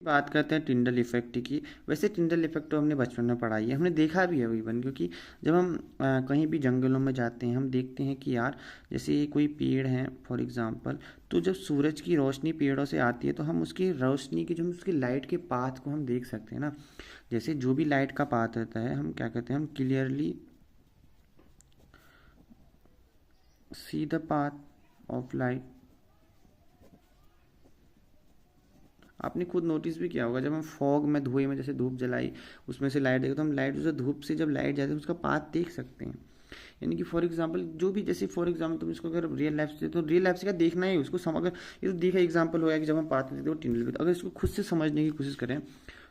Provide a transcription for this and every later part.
बात करते हैं टिंडल इफेक्ट की। वैसे टिंडल इफेक्ट तो हमने बचपन में पढ़ा ही है, हमने देखा भी है इवन, क्योंकि जब हम कहीं भी जंगलों में जाते हैं हम देखते हैं कि यार जैसे कोई पेड़ है फॉर एग्जांपल, तो जब सूरज की रोशनी पेड़ों से आती है तो हम उसकी रोशनी की जो हम उसकी लाइट के पाथ को हम देख सकते हैं ना। जैसे जो भी लाइट का पाथ रहता है हम क्या कहते हैं, हम clearly see the path of light. आपने खुद नोटिस भी किया होगा, जब हम फॉग में धुएं में जैसे धूप जलाई उसमें से लाइट देखते तो हम लाइट उसे धूप से जब लाइट जाती है उसका पाथ देख सकते हैं। यानी कि फॉर एग्जांपल जो भी, जैसे फॉर एग्जांपल तुम इसको अगर रियल लाइफ से, तो रियल लाइफ से क्या देखना है उसको अगर ये तो देखा एग्जांपल हो गया कि जब हम पाथ देखते हो टिंडल, अगर इसको खुद से समझने की कोशिश करें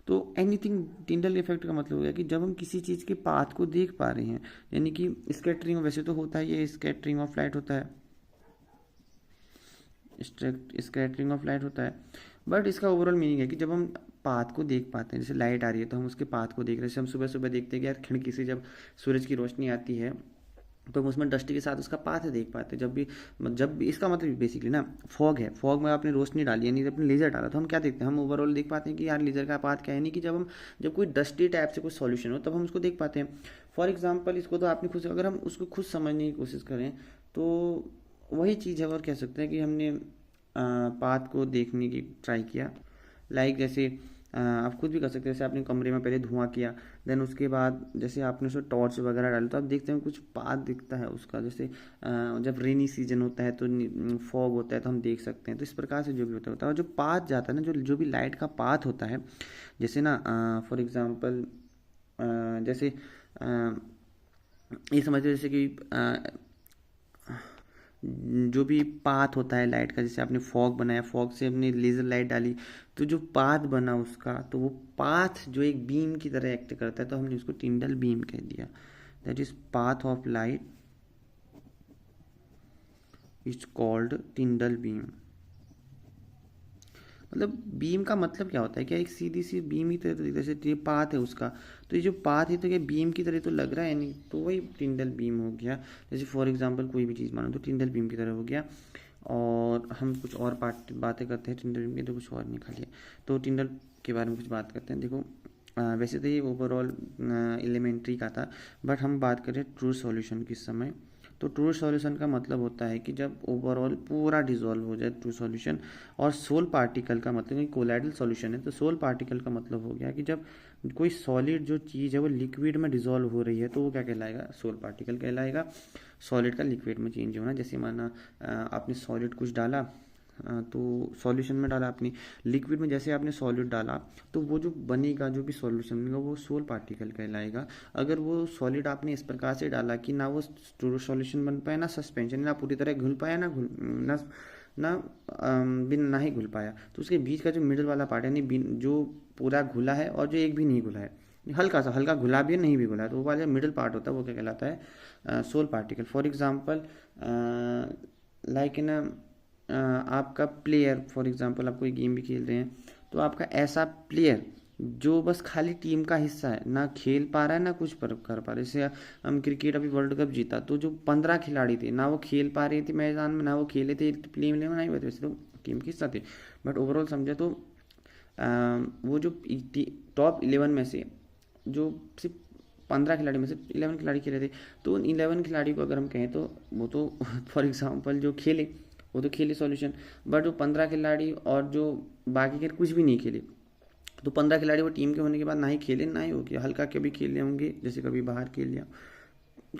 तो एनीथिंग, टिंडल इफेक्ट का मतलब हो गया कि जब हम किसी चीज़ के पाथ को देख पा रहे हैं, यानी कि स्कैटरिंग वैसे तो होता है, ये स्कैटरिंग ऑफ लाइट होता है, स्कैटरिंग ऑफ लाइट होता है, बट इसका ओवरऑल मीनिंग है कि जब हम पाथ को देख पाते हैं, जैसे लाइट आ रही है तो हम उसके पाथ को देख रहे हैं। जैसे हम सुबह सुबह देखते हैं कि यार खिड़की से जब सूरज की रोशनी आती है तो हम उसमें डस्टी के साथ उसका पाथ देख पाते हैं। जब भी इसका मतलब बेसिकली ना, फॉग है, फॉग में आपने रोशनी डाली यानी अपने लेजर डाला तो हम क्या देखते हैं, हम ओवरऑल देख पाते हैं कि यार लेजर का पाथ क्या है। नहीं कि जब कोई डस्टी टाइप से कोई सॉल्यूशन हो तब हम उसको देख पाते हैं। फॉर एग्जाम्पल इसको तो आपने खुद, अगर हम उसको खुद समझने की कोशिश करें तो वही चीज़ है, और कह सकते हैं कि हमने पाथ को देखने की ट्राई किया। लाइक जैसे आप खुद भी कर सकते हैं, जैसे आपने कमरे में पहले धुआं किया, देन उसके बाद जैसे आपने उसमें टॉर्च वगैरह डाली तो आप देखते हैं कुछ पाथ दिखता है उसका। जैसे जब रेनी सीजन होता है तो फॉग होता है तो हम देख सकते हैं। तो इस प्रकार से जो भी होता है और जो पाथ जाता है ना, जो जो भी लाइट का पाथ होता है, जैसे ना फॉर एग्जांपल जैसे ये समझ लो जैसे कि जो भी पाथ होता है लाइट का, जैसे आपने फॉग बनाया, फॉग से आपने लेज़र लाइट डाली तो जो पाथ बना उसका, तो वो पाथ जो एक बीम की तरह एक्ट करता है तो हमने उसको टिंडल बीम कह दिया। That is path of light is called टिंडल beam. मतलब बीम का मतलब क्या होता है, क्या एक सीधी सी बीम ही तरह, तो जैसे ये पाथ है उसका, तो ये जो पाथ है तो क्या बीम की तरह तो लग रहा है नहीं, तो वही टिंडल बीम हो गया। जैसे फॉर एग्जांपल कोई भी चीज़ मानो तो टिंडल बीम की तरह हो गया। और हम कुछ और बातें करते हैं टिंडल बीम की, तो कुछ और निकालिए। तो टिंडल के बारे में कुछ बात करते हैं। देखो वैसे तो ये ओवरऑल एलिमेंट्री का था, बट हम बात करें ट्रू सॉल्यूशन किस समय। तो ट्रू सॉल्यूशन का मतलब होता है कि जब ओवरऑल पूरा डिजोल्व हो जाए ट्रू सॉल्यूशन। और सोल पार्टिकल का मतलब कि कोलाइडल सॉल्यूशन है, तो सोल पार्टिकल का मतलब हो गया कि जब कोई सॉलिड जो चीज़ है वो लिक्विड में डिजोल्व हो रही है तो वो क्या कहलाएगा, सोल पार्टिकल कहलाएगा। सॉलिड का लिक्विड में चेंज होना, जैसे माना आपने सॉलिड कुछ डाला, तो सॉल्यूशन में डाला आपने, लिक्विड में जैसे आपने सॉलिड डाला तो वो जो बनेगा, जो भी सॉल्यूशन बनेगा वो सोल पार्टिकल कहलाएगा। अगर वो सॉलिड आपने इस प्रकार से डाला कि ना वो ट्रू सॉल्यूशन बन पाए, ना सस्पेंशन, ना पूरी तरह घुल पाया, ना ना बिन ना ही घुल पाया, तो उसके बीच का जो मिडल वाला पार्ट है, यानी जो पूरा घुला है और जो एक भी नहीं घुला है, हल्का सा, हल्का घुला भी है नहीं भी घुला है, तो वो वाला मिडल पार्ट होता है वो क्या कहलाता है, soul particle. For example like in आपका प्लेयर, फॉर एग्जांपल आप कोई गेम भी खेल रहे हैं तो आपका ऐसा प्लेयर जो बस खाली टीम का हिस्सा है, ना खेल पा रहा है ना कुछ कर पा रहा है। जैसे हम क्रिकेट अभी वर्ल्ड कप जीता तो जो 15 खिलाड़ी थे ना वो खेल पा रहे थे मैदान में, ना वो खेले थे प्ले में ना ही हुए थे, वैसे तो टीम के हिस्सा थे, बट ओवरऑल समझे तो वो जो टॉप 11 में से जो सिर्फ 15 खिलाड़ी में से 11 खिलाड़ी खेले थे, तो उन 11 खिलाड़ी को अगर हम कहें तो वो तो फॉर एग्जांपल जो खेले वो तो खेले सॉल्यूशन, बट वो 15 खिलाड़ी और जो बाकी के कुछ भी नहीं खेले, तो 15 खिलाड़ी वो टीम के होने के बाद ना ही खेले ना ही हो गया, हल्का कभी खेले होंगे, जैसे कभी बाहर खेल लिया,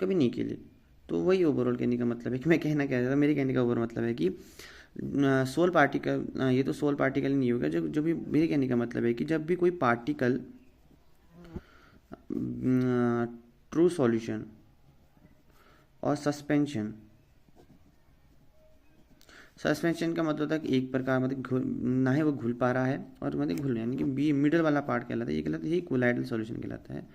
कभी नहीं खेले। तो वही ओवरऑल कहने का मतलब है कि मैं कहना क्या चाहता था, मेरे कहने का ओवरऑल मतलब है कि सोल पार्टिकल, ये तो सोल पार्टिकल नहीं होगा, जो जो भी मेरे कहने का मतलब है कि जब भी कोई पार्टिकल ट्रू सॉल्यूशन और सस्पेंशन, सस्पेंशन का मतलब होता है कि एक प्रकार मतलब ना ही वो घुल पा रहा है और मतलब घुल, यानी कि बी मिडल वाला पार्ट कहलाता है, ये कहलाता है, यही कोलाइडल सॉल्यूशन कहलाता है,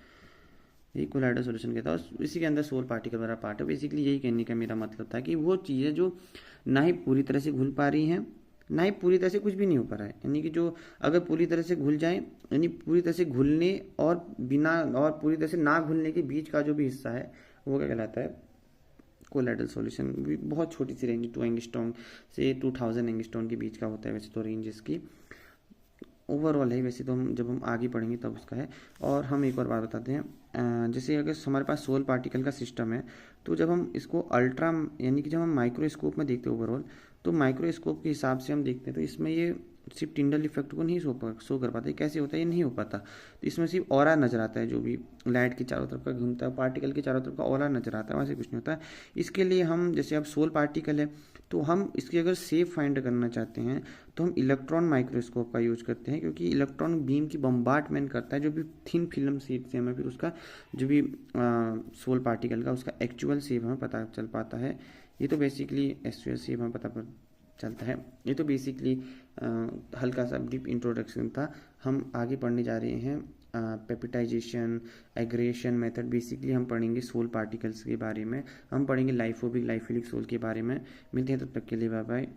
यही कोलाइडल सॉल्यूशन कहता है। और इसी के अंदर सोल पार्टिकल वाला पार्ट है। बेसिकली यही कहने का मेरा मतलब था कि वो चीज़ें जो ना ही पूरी तरह से घुल पा रही हैं ना ही पूरी तरह से कुछ भी नहीं हो पा रहा है, यानी कि जो अगर पूरी तरह से घुल जाए, यानी पूरी तरह से घुलने और बिना और पूरी तरह से ना घुलने के बीच का जो भी हिस्सा है वो क्या कहलाता है, कोलाइडल सॉल्यूशन। भी बहुत छोटी सी रेंज 2 एंगस्ट्रॉम से 2000 एंगस्ट्रॉम के बीच का होता है वैसे तो रेंज इसकी। ओवरऑल है, वैसे तो हम जब हम आगे पढ़ेंगे तब उसका है। और हम एक और बात बताते हैं, जैसे अगर हमारे पास सोल पार्टिकल का सिस्टम है, तो जब हम इसको अल्ट्रा यानी कि जब हम माइक्रोस्कोप में देखते हैं ओवरऑल, तो माइक्रोस्कोप के हिसाब से हम देखते हैं तो इसमें ये सिर्फ टिंडल इफेक्ट को नहीं शो कर पाता है। कैसे होता है, ये नहीं हो पाता। तो इसमें सिर्फ ऑरा नजर आता है, जो भी लाइट के चारों तरफ का घूमता है, पार्टिकल के चारों तरफ का ऑरा नजर आता है, वैसे कुछ नहीं होता है। इसके लिए हम, जैसे अब सोल पार्टिकल है, तो हम इसकी अगर शेप फाइंड करना चाहते हैं तो हम इलेक्ट्रॉन माइक्रोस्कोप का यूज करते हैं, क्योंकि इलेक्ट्रॉन बीम की बम्बार्टमेंट करता है, जो भी थिन फिल्म शेप से हमें फिर उसका जो भी सोल पार्टिकल का उसका एक्चुअल शेप हमें पता चल पाता है। ये तो बेसिकली एक्चुअल शेप हमें पता चलता है। ये तो बेसिकली हल्का सा डीप इंट्रोडक्शन था। हम आगे पढ़ने जा रहे हैं पेप्टाइजेशन, एग्रेशन मेथड। बेसिकली हम पढ़ेंगे सोल पार्टिकल्स के बारे में, हम पढ़ेंगे लाइफोबिक लाइफिलिक सोल के बारे में। मिलते हैं तब तक के लिए, बाय बाय।